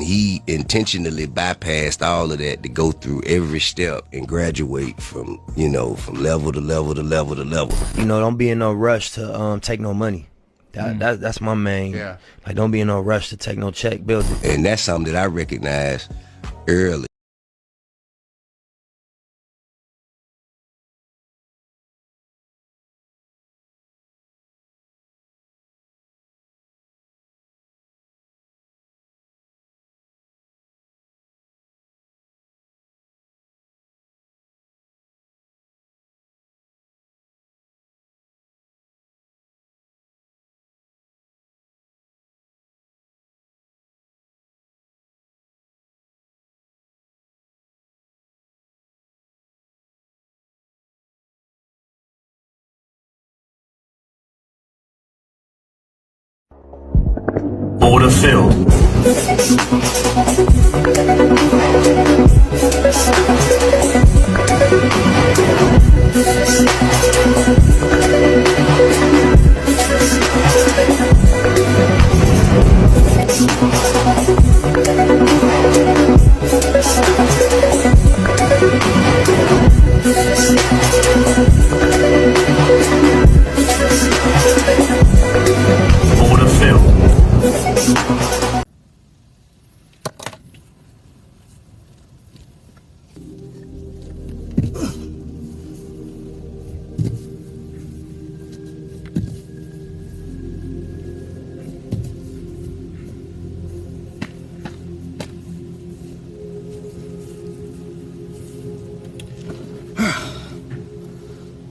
he intentionally bypassed all of that to go through every step and graduate from, you know, from level to level to level to level. You know, don't be in no rush to take no money. That's my main. Yeah. Like, don't be in no rush to take no check. Build it. And that's something that I recognized early. Order filled. Order filled.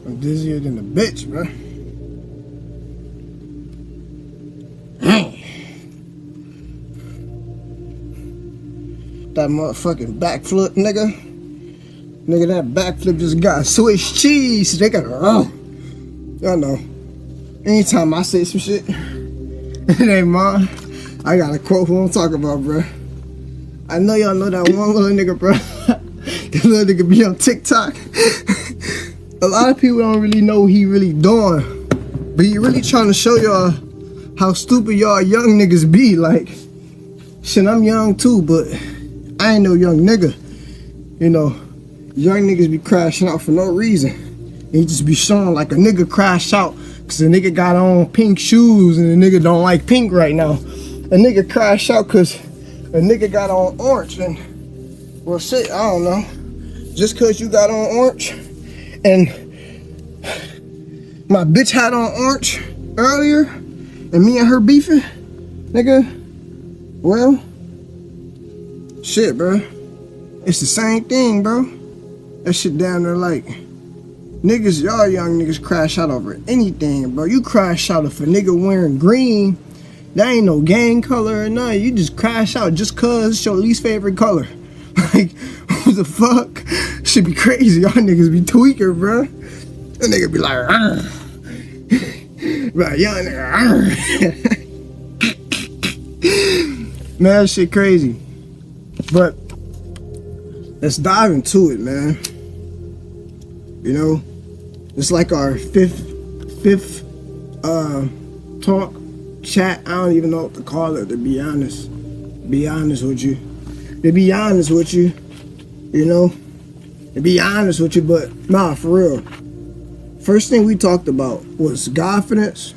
I'm dizzier than a bitch, bro. That motherfucking backflip, nigga. Nigga, that backflip just got Swiss cheese, nigga. Y'all know. Anytime I say some shit, it ain't mine. I got a quote who I'm talking about, bro. I know y'all know that one little nigga, bro. That little nigga be on TikTok. A lot of people don't really know what he really doing, but he really trying to show y'all how stupid y'all young niggas be. Like, shit, I'm young too, but I ain't no young nigga. You know, young niggas be crashing out for no reason. And he just be showing like a nigga crash out because a nigga got on pink shoes and a nigga don't like pink right now. A nigga crash out because a nigga got on orange and, well, shit, I don't know. Just because you got on orange and my bitch had on orange earlier and me and her beefing, nigga, well, shit, bro. It's the same thing, bro. That shit down there like, niggas, y'all young niggas crash out over anything, bro. You crash out if a nigga wearing green, that ain't no gang color or nothing. You just crash out just cause it's your least favorite color. Like, what the fuck? Should be crazy. Y'all niggas be tweaking, bro. That nigga be like, right, young nigga, man, that shit crazy. But let's dive into it, man. You know, it's like our fifth talk, chat. I don't even know what to call it, to be honest. Be honest with you. To be honest with you, you know, to be honest with you, but nah, for real. First thing we talked about was confidence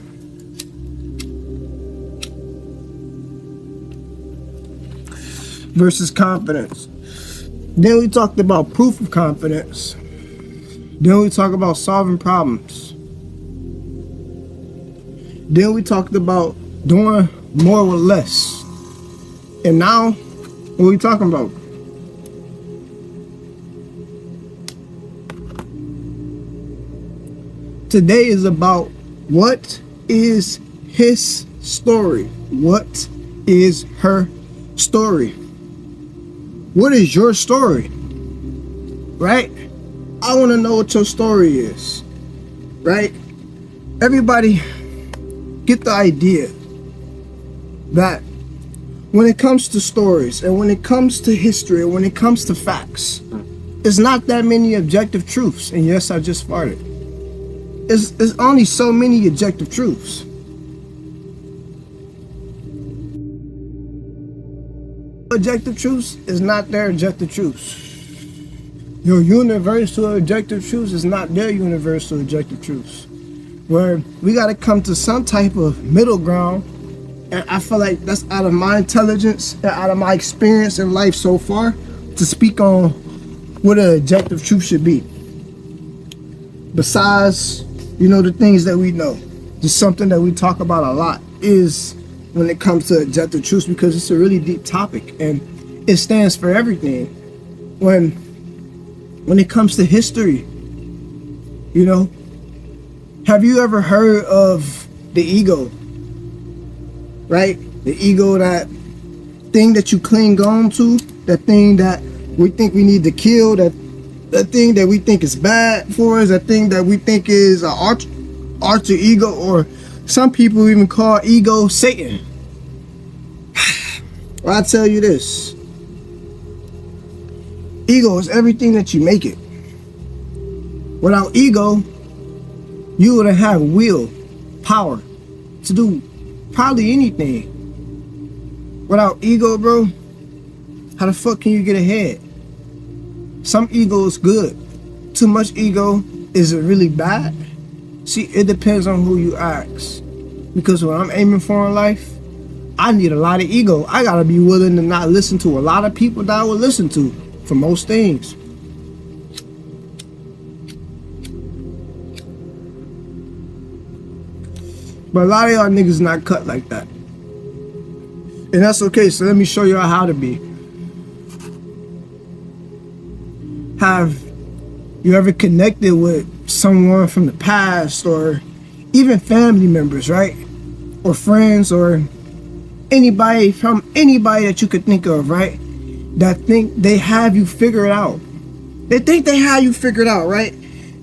versus confidence. Then we talked about proof of confidence. Then we talked about solving problems. Then we talked about doing more with less. And now, what are we talking about? Today is about what is his story? What is her story? What is your story? Right? I want to know what your story is. Right? Everybody get the idea that when it comes to stories and when it comes to history and when it comes to facts, there's not that many objective truths. And yes, I just farted. There's only so many objective truths. objective truths is not their objective truths. Your universal objective truths is not their universal objective truths. Where we got to come to some type of middle ground, and I feel like that's out of my intelligence and out of my experience in life so far to speak on what an objective truth should be. Besides, you know, the things that we know, just something that we talk about a lot is when it comes to objective truths, because it's a really deep topic and it stands for everything. When it comes to history, you know, have you ever heard of the ego? Right? The ego, that thing that you cling on to, that thing that we think we need to kill, that thing that we think is bad for us, that thing that we think is an alter ego, or some people even call ego Satan. Well, I tell you this. Ego is everything that you make it. Without ego, you wouldn't have will, power to do probably anything. Without ego, bro, how the fuck can you get ahead? Some ego is good. Too much ego, is it really bad? See, it depends on who you ask. Because what I'm aiming for in life, I need a lot of ego. I gotta be willing to not listen to a lot of people that I would listen to for most things. But a lot of y'all niggas not cut like that. And that's okay, so let me show y'all how to be. Have you ever connected with someone from the past, or even family members, right? Or friends, or anybody that you could think of, right? That think they have you figured out. They think they have you figured out, right?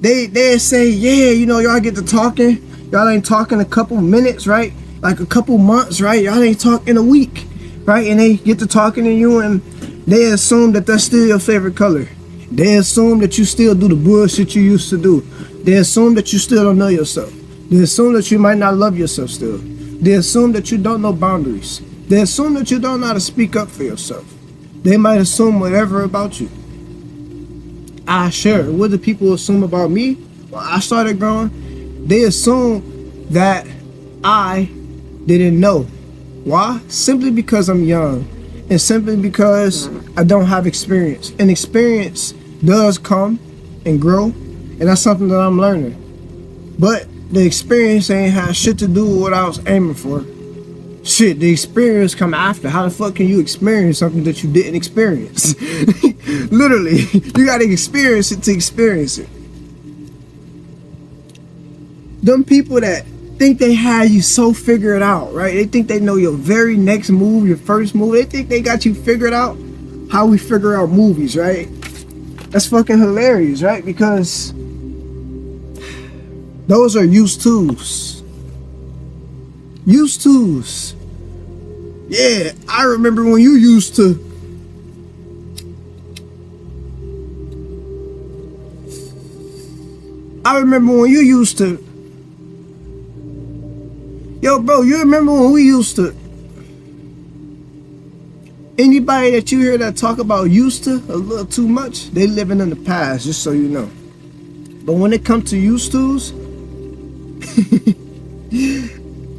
They say, yeah, you know, y'all get to talking. Y'all ain't talking a couple minutes, right? Like a couple months, right? Y'all ain't talking a week, right? And they get to talking to you and they assume that that's still your favorite color. They assume that you still do the bullshit you used to do. They assume that you still don't know yourself. They assume that you might not love yourself still. They assume that you don't know boundaries. They assume that you don't know how to speak up for yourself. They might assume whatever about you. Sure. What do people assume about me? When I started growing, they assume that I didn't know. Why? Simply because I'm young, and simply because I don't have experience. And experience does come and grow, and that's something that I'm learning. But the experience ain't had shit to do with what I was aiming for. Shit, the experience come after. How the fuck can you experience something that you didn't experience? Literally, you gotta experience it to experience it. Them people that think they had you so figured out, right? They think they know your very next move, your first move. They think they got you figured out. How we figure out movies, right? That's fucking hilarious, right? Because those are used tools. Used tools. Yeah, I remember when you used to. I remember when you used to. Yo, bro, you remember when we used to. Anybody that you hear that talk about used to a little too much, they living in the past, just so you know. But when it comes to used to's,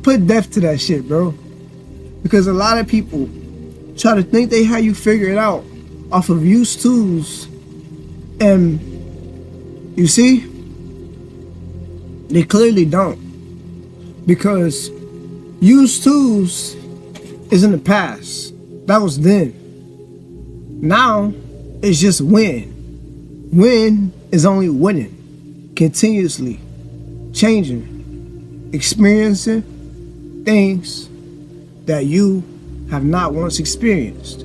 put depth to that shit, bro. Because a lot of people try to think they had you figured out off of used to's, and you see, they clearly don't. Because used to's is in the past. That was then. Now it's just win. Win is only winning, continuously changing, experiencing things that you have not once experienced.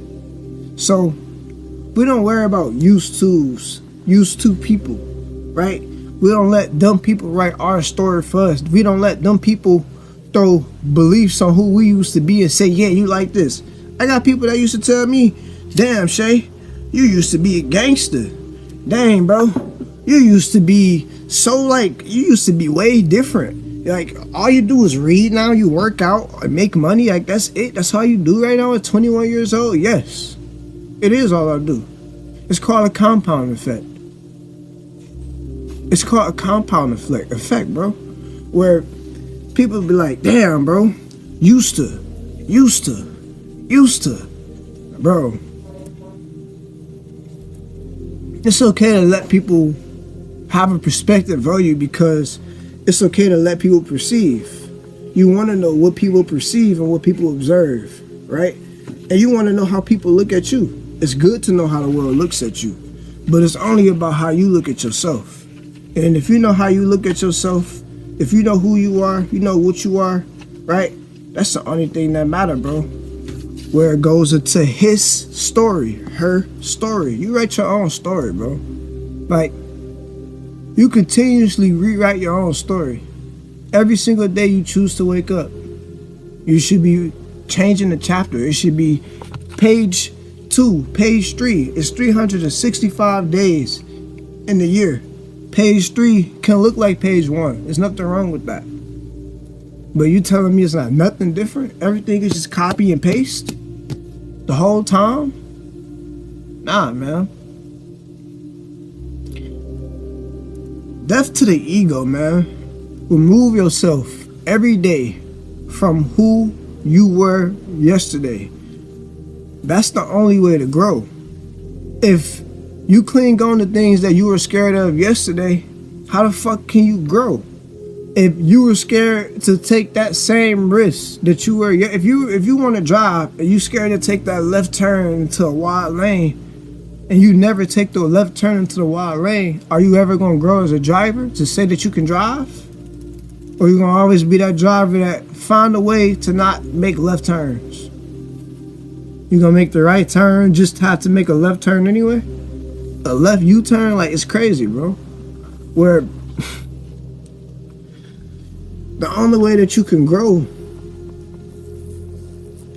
So we don't worry about used to's, used to people, right? We don't let dumb people write our story for us. We don't let dumb people throw beliefs on who we used to be and say, yeah, you like this. I got people that used to tell me, damn, Shay, you used to be a gangster. Dang, bro, you used to be so like, you used to be way different. Like, all you do is read now, you work out and make money. Like, that's it. That's all you do right now at 21 years old. Yes. It is all I do. It's called a compound effect. It's called a compound effect, bro. Where people be like, damn, bro, used to. Bro, it's okay to let people have a perspective of you, because it's okay to let people perceive. You want to know what people perceive and what people observe, right? And you want to know how people look at you. It's good to know how the world looks at you, but it's only about how you look at yourself. And if you know how you look at yourself, if you know who you are, you know what you are, right? That's the only thing that matter, bro. Where it goes into his story, her story. You write your own story, bro. Like, you continuously rewrite your own story. Every single day you choose to wake up, you should be changing the chapter. It should be page 2, page 3. It's 365 days in the year. Page 3 can look like page 1. There's nothing wrong with that. But you telling me it's not nothing different? Everything is just copy and paste the whole time? Nah, man. Death to the ego, man. Remove yourself every day from who you were yesterday. That's the only way to grow. If you cling on to things that you were scared of yesterday, how the fuck can you grow? If you were scared to take that same risk that you were, if you want to drive and you scared to take that left turn into a wide lane, and you never take the left turn into the wide lane, are you ever going to grow as a driver to say that you can drive? Or you going to always be that driver that find a way to not make left turns? You going to make the right turn, just have to make a left turn anyway? A left U-turn? Like, it's crazy, bro. Where the only way that you can grow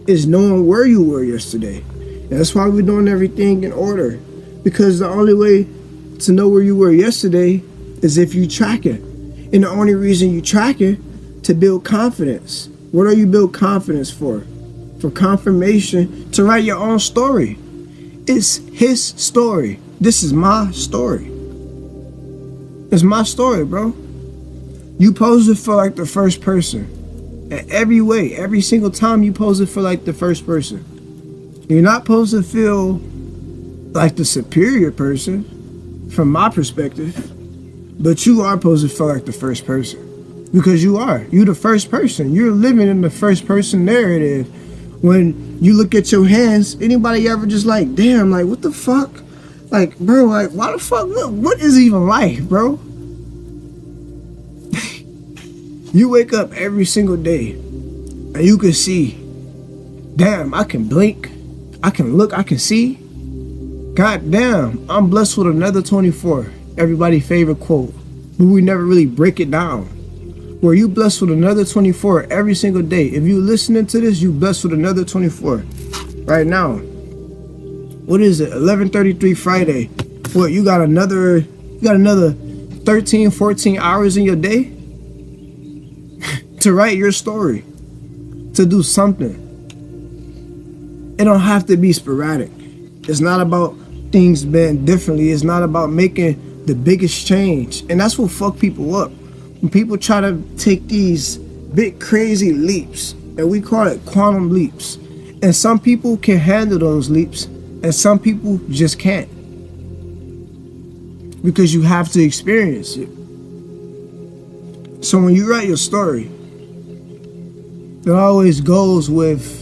is knowing where you were yesterday. And that's why we're doing everything in order. Because the only way to know where you were yesterday is if you track it. And the only reason you track it, to build confidence. What are you build confidence for? For confirmation, to write your own story. It's his story. This is my story. It's my story, bro. You pose it for like the first person. In every way, every single time you pose it for like the first person. You're not supposed to feel like the superior person, from my perspective, but you are supposed to feel like the first person. Because you are. You're the first person. You're living in the first person narrative. When you look at your hands, anybody ever just like, damn, like, what the fuck? Like, bro, like, why the fuck? What is even life, bro? You wake up every single day and you can see, damn, I can blink, I can look, I can see. God damn, I'm blessed with another 24. Everybody's favorite quote, but we never really break it down. Where you blessed with another 24 every single day. If you listening to this, you blessed with another 24 right now. What is it? 11:33 Friday. What, you got another 13, 14 hours in your day to write your story, to do something. It don't have to be sporadic. It's not about things being differently. It's not about making the biggest change. And that's what fuck people up. When people try to take these big crazy leaps, and we call it quantum leaps. And some people can handle those leaps, and some people just can't. Because you have to experience it. So when you write your story, it always goes with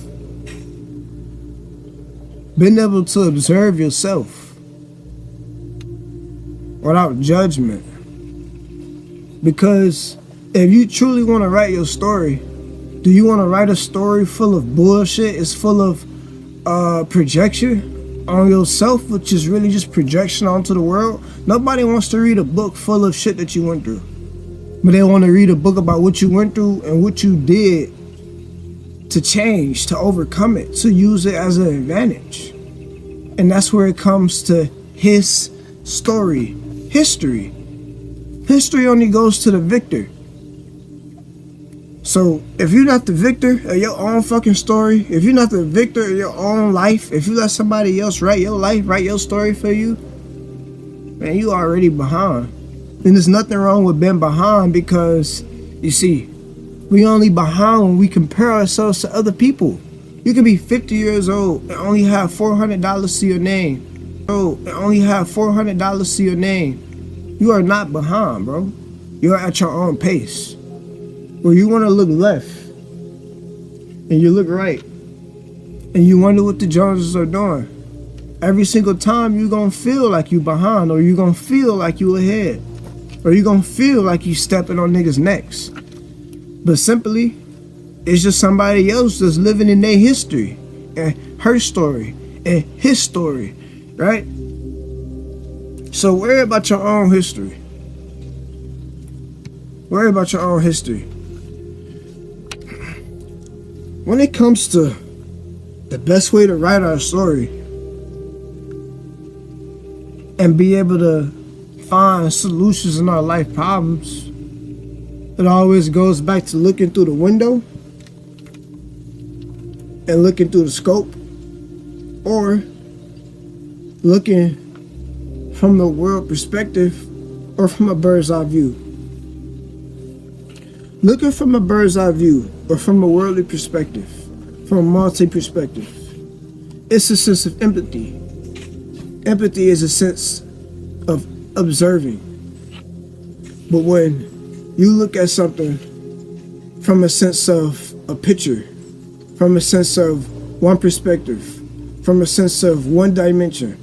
being able to observe yourself without judgment. Because if you truly want to write your story, do you want to write a story full of bullshit? It's full of projection on yourself, which is really just projection onto the world. Nobody wants to read a book full of shit that you went through. But they want to read a book about what you went through and what you did to change, to overcome it, to use it as an advantage. And that's where it comes to his story. History. History only goes to the victor. So if you're not the victor of your own fucking story, if you're not the victor of your own life, if you let somebody else write your life, write your story for you, man, you already behind. And there's nothing wrong with being behind, because you see, we only behind when we compare ourselves to other people. You can be 50 years old and only have $400 to your name. You are not behind, bro. You're at your own pace. Where you want to look left and you look right and you wonder what the Joneses are doing. Every single time you're going to feel like you behind, or you're going to feel like you ahead, or you're going to feel like you stepping on niggas' necks. But simply, it's just somebody else that's living in their history and her story and his story, right? So worry about your own history. Worry about your own history. When it comes to the best way to write our story and be able to find solutions in our life problems, it always goes back to looking through the window and looking through the scope, or looking from the world perspective, or from a bird's eye view. Looking from a bird's eye view, or from a worldly perspective, from a multi-perspective, it's a sense of empathy. Empathy is a sense of observing. But when you look at something from a sense of a picture, from a sense of one perspective, from a sense of one dimension,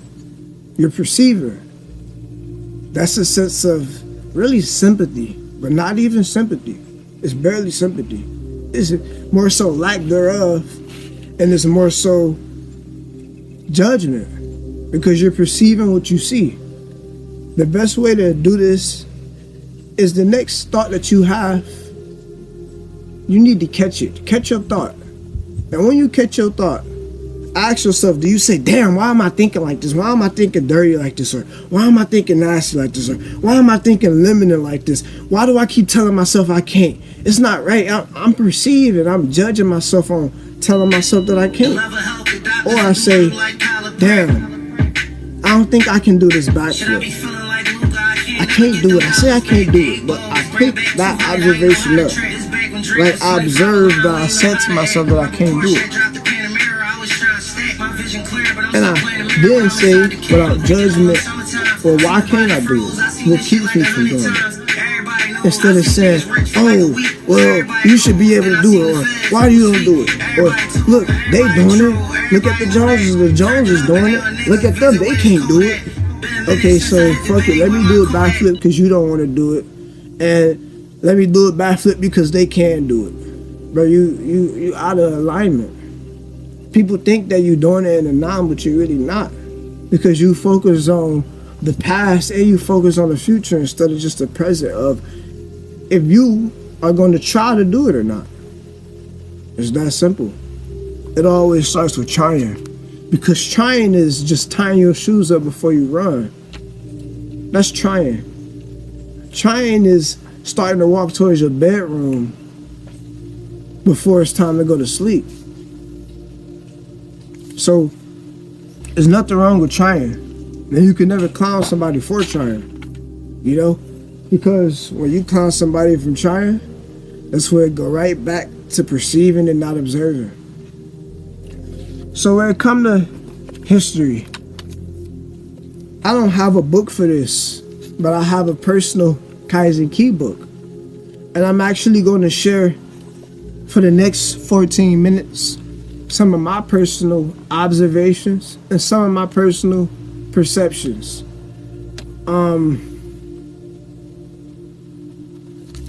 you're perceiver. That's a sense of really sympathy, but not even sympathy. It's barely sympathy. It's more so lack thereof, and it's more so judgment, because you're perceiving what you see. The best way to do this is the next thought that you have, you need to catch it. Catch your thought. And when you catch your thought, ask yourself, do you say, damn, why am I thinking like this? Why am I thinking dirty like this? Or why am I thinking nasty like this? Or why am I thinking limited like this? Why do I keep telling myself I can't? It's not right. I'm perceiving, I'm judging myself on telling myself that I can't. Or I say, damn, I don't think I can do this backflip. I can't do it. I say I can't do it, but I pick that observation up. Like, I observe that I said to myself that I can't do it. And I then say, without judgment, well, why can't I do it? What keeps me from doing it? Instead of saying, oh, well, you should be able to do it, or why you don't do it? Or, look, they doing it. Look at the Joneses doing it. Look at them, they can't do it. Okay, so fuck it, let me do a backflip because you don't want to do it. And let me do a backflip because they can do it. Bro, you out of alignment. People think that you're doing it in the now, but you're really not. Because you focus on the past and you focus on the future instead of just the present of if you are going to try to do it or not. It's that simple. It always starts with trying. Because trying is just tying your shoes up before you run. That's trying. Trying is starting to walk towards your bedroom before it's time to go to sleep. So, there's nothing wrong with trying. And you can never clown somebody for trying. You know? Because when you clown somebody from trying, that's where it go right back to perceiving and not observing. So when it comes to history, I don't have a book for this, but I have a personal Kaizen Kee book. And I'm actually going to share for the next 14 minutes some of my personal observations and some of my personal perceptions.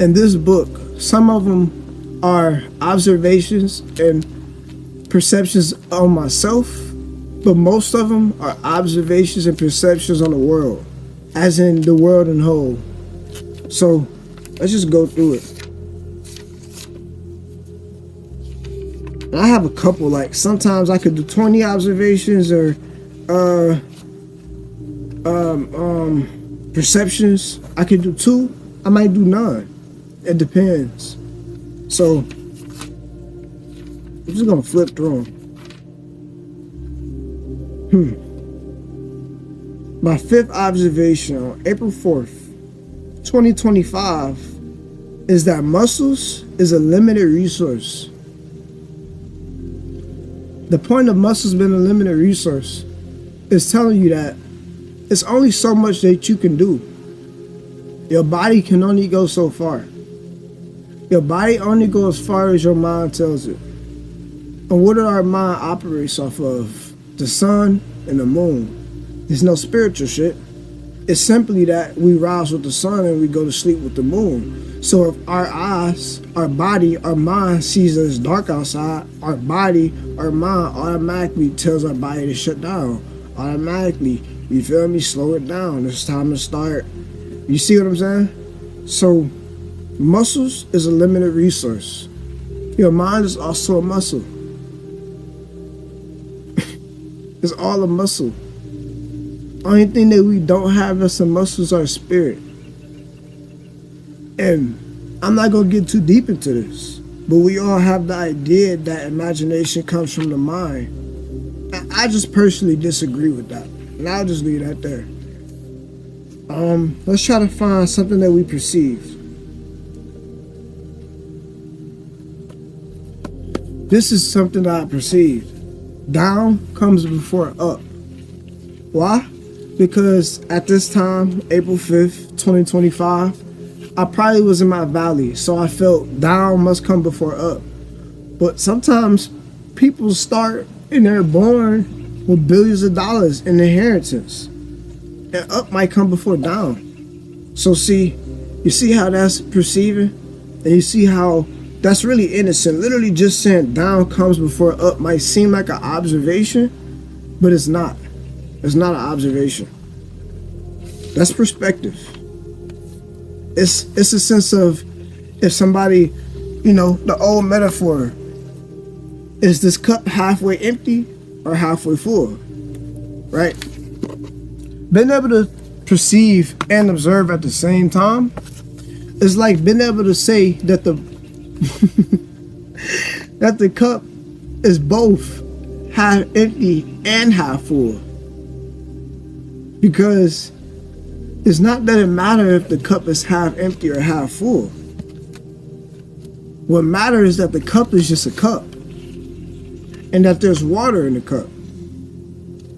In this book, some of them are observations and perceptions on myself, but most of them are observations and perceptions on the world, as in the world in whole. So let's just go through it. And I have a couple, like sometimes I could do 20 observations or perceptions. I could do 2, I might do none. It depends. So I'm just gonna flip through them. My fifth observation on April 4th, 2025 is that muscles is a limited resource. The point of muscles being a limited resource is telling you that it's only so much that you can do. Your body can only go so far. Your body only goes as far as your mind tells it. And what do our mind operates off of? The sun and the moon. There's no spiritual shit. It's simply that we rise with the sun and we go to sleep with the moon. So if our eyes, our body, our mind sees that it's dark outside, our body, our mind automatically tells our body to shut down. Automatically, you feel me? Slow it down. It's time to start. You see what I'm saying? So muscles is a limited resource. Your mind is also a muscle. It's all a muscle. Only thing that we don't have as a muscle is our spirit. And I'm not gonna get too deep into this, but we all have the idea that imagination comes from the mind. And I just personally disagree with that. And I'll just leave that there. Let's try to find something that we perceive. This is something that I perceived. Down comes before up. Why? Because at this time, April 5th, 2025, I probably was in my valley, so I felt down must come before up. But sometimes people start and they're born with billions of dollars in inheritance, and up might come before down. So you see how that's perceiving, and you see how that's really innocent. Literally just saying down comes before up might seem like an observation, but it's not. It's not an observation. That's perspective. It's a sense of, if somebody, the old metaphor, is this cup halfway empty or halfway full, right? Being able to perceive and observe at the same time is like being able to say that that the cup is both half empty and half full. Because it's not that it matters if the cup is half empty or half full. What matters is that the cup is just a cup, and that there's water in the cup.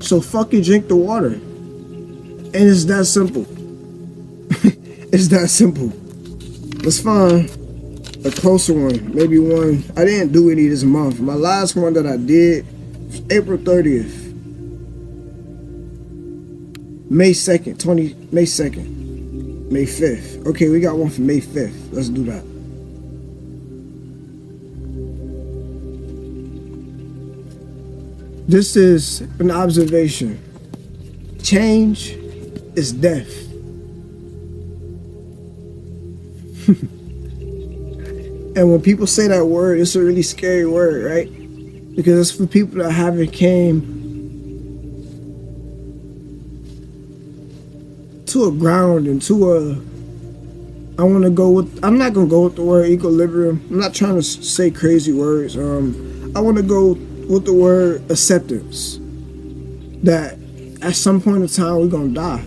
So fucking drink the water. And it's that simple. It's that simple. Let's find a closer one. Maybe one. I didn't do any this month. My last one that I did was April 30th. May 2nd. May 5th. Okay, we got one for May 5th. Let's do that. This is an observation. Change is death. And when people say that word, it's a really scary word, right? Because it's for people that haven't came to a ground and to a, I'm not gonna go with the word equilibrium. I'm not trying to say crazy words. I want to go with the word acceptance. That at some point in time, we're gonna die.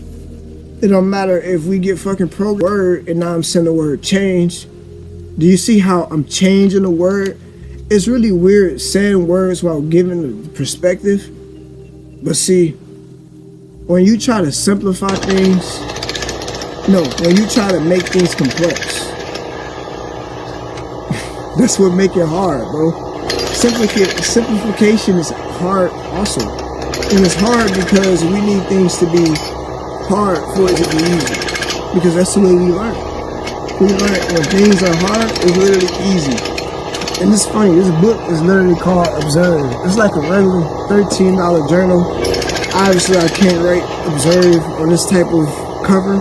It don't matter if we get fucking programmed word and now I'm saying the word change. Do you see how I'm changing the word? It's really weird saying words while giving the perspective. But see, when you try to simplify things, when you try to make things complex, that's what make it hard, bro. Simplification is hard also. And it's hard because we need things to be hard for it to be easy. Because that's the way we learn. We learn when things are hard, it's literally easy. And it's funny, this book is literally called Observe. It's like a regular $13 journal. Obviously, I can't write Observe on this type of cover,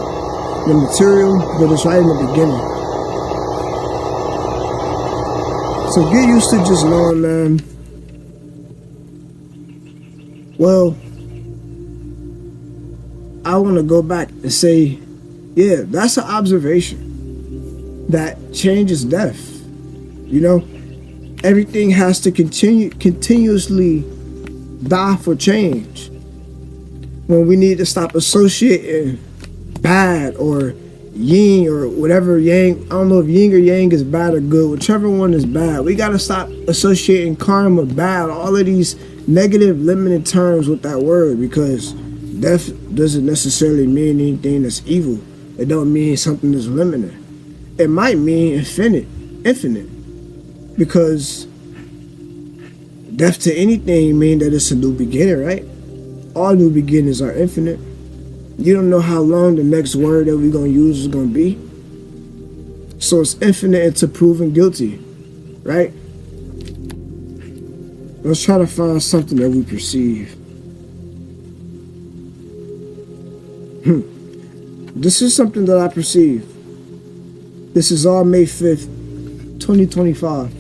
the material, but it's right in the beginning. So get used to just knowing, man. Well, I want to go back and say, yeah, that's an observation. That change is death. You know, everything has to continuously die for change. When we need to stop associating bad or yin or whatever yang, I don't know if yin or yang is bad or good, whichever one is bad. We gotta stop associating karma, bad, all of these negative limited terms with that word, because death doesn't necessarily mean anything that's evil. It don't mean something that's limited. It might mean infinite, because death to anything means that it's a new beginning, right? All new beginnings are infinite. You don't know how long the next word that we're going to use is going to be. So it's infinite into proven guilty, right? Let's try to find something that we perceive. This is something that I perceive. This is all May 5th, 2025.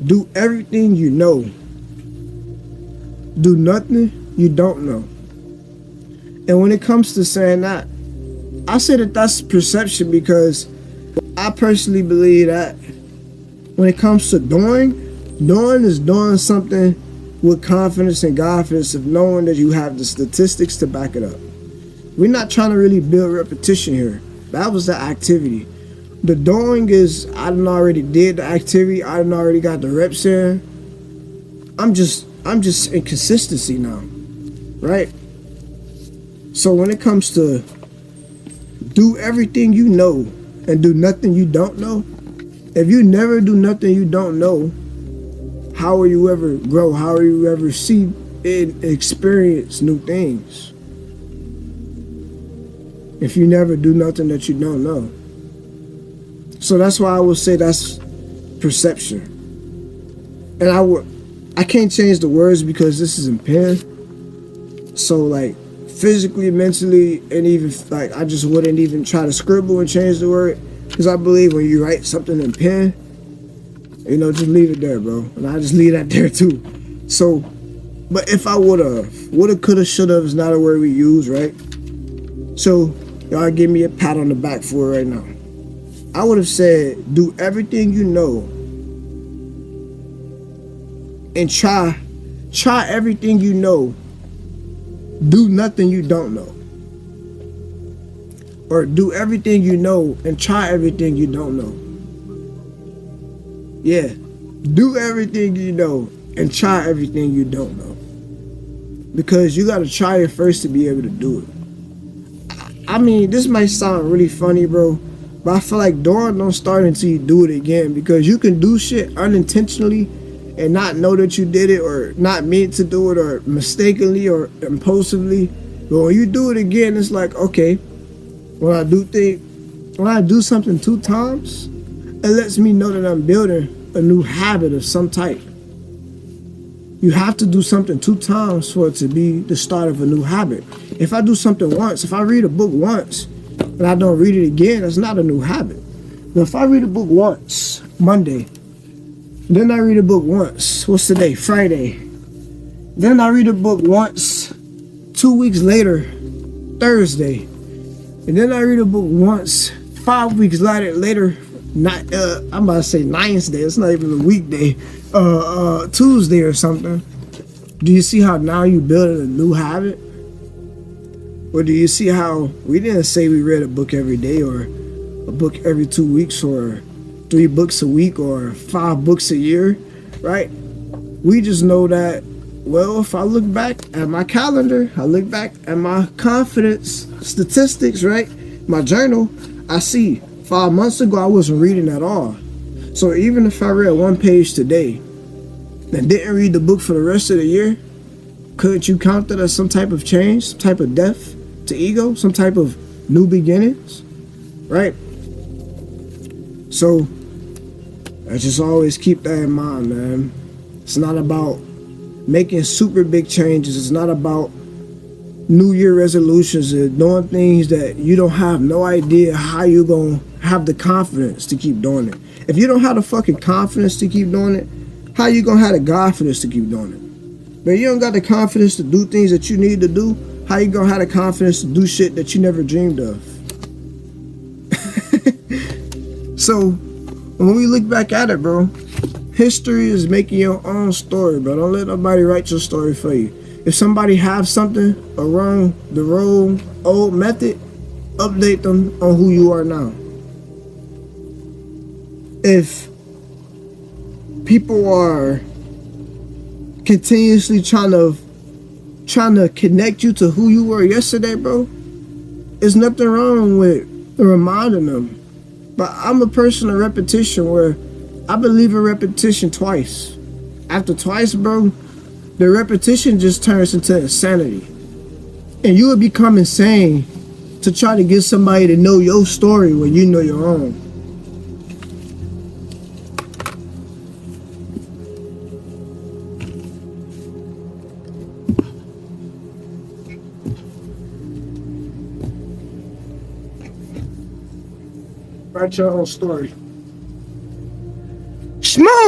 Do everything you know. Do nothing you don't know. And when it comes to saying that, I say that that's perception, because I personally believe that when it comes to doing is doing something with confidence and confidence of knowing that you have the statistics to back it up. We're not trying to really build repetition here. That was the activity. The doing is, I done already did the activity. I done already got the reps in. I'm just in consistency now, right? So when it comes to do everything you know and do nothing you don't know, if you never do nothing you don't know, how will you ever grow? How will you ever see and experience new things? If you never do nothing that you don't know. So that's why I would say that's perception. And I can't change the words because this is in pen. So like physically, mentally, and even like I just wouldn't even try to scribble and change the word, because I believe when you write something in pen, you know, just leave it there, bro. And I just leave that there too. So, but if I woulda, coulda, shoulda is not a word we use, right? So y'all give me a pat on the back for it right now. I would have said, do everything you know and try everything you know. Do nothing you don't know. Or do everything you know and try everything you don't know. Yeah, do everything you know and try everything you don't know. Because you gotta try it first to be able to do it. I mean, this might sound really funny, bro, but I feel like doing don't start until you do it again, because you can do shit unintentionally and not know that you did it, or not meant to do it, or mistakenly or impulsively. But when you do it again, it's like, okay, when I do something 2 times, it lets me know that I'm building a new habit of some type. You have to do something 2 times for it to be the start of a new habit. If I do something once, if I read a book once and I don't read it again, that's not a new habit. But if I read a book once, Monday, then I read a book once, what's today, Friday, then I read a book once, 2 weeks later, Thursday, and then I read a book once, 5 weeks later, not I'm about to say 9th day, it's not even a weekday, Tuesday or something. Do you see how now you building a new habit? Or do you see how we didn't say we read a book every day, or a book every 2 weeks, or 3 books a week, or 5 books a year, right? We just know that, well, if I look back at my calendar, I look back at my confidence statistics, right? My journal, I see 5 months ago I wasn't reading at all. So even if I read 1 page today and didn't read the book for the rest of the year, couldn't you count that as some type of change, some type of death to ego, some type of new beginnings, right? So I just always keep that in mind, man. It's not about making super big changes. It's not about New Year resolutions and doing things that you don't have no idea how you're going to have the confidence to keep doing it. If you don't have the fucking confidence to keep doing it, how you going to have the confidence to keep doing it? But you don't got the confidence to do things that you need to do, how you going to have the confidence to do shit that you never dreamed of? So when we look back at it, bro, history is making your own story, bro. Don't let nobody write your story for you. If somebody have something around the road, old method, update them on who you are now. If people are continuously trying to connect you to who you were yesterday, bro, there's nothing wrong with reminding them. But I'm a person of repetition where I believe in repetition twice. After twice, bro, the repetition just turns into insanity. And you would become insane to try to get somebody to know your story when you know your own. Write your own story. Smooth!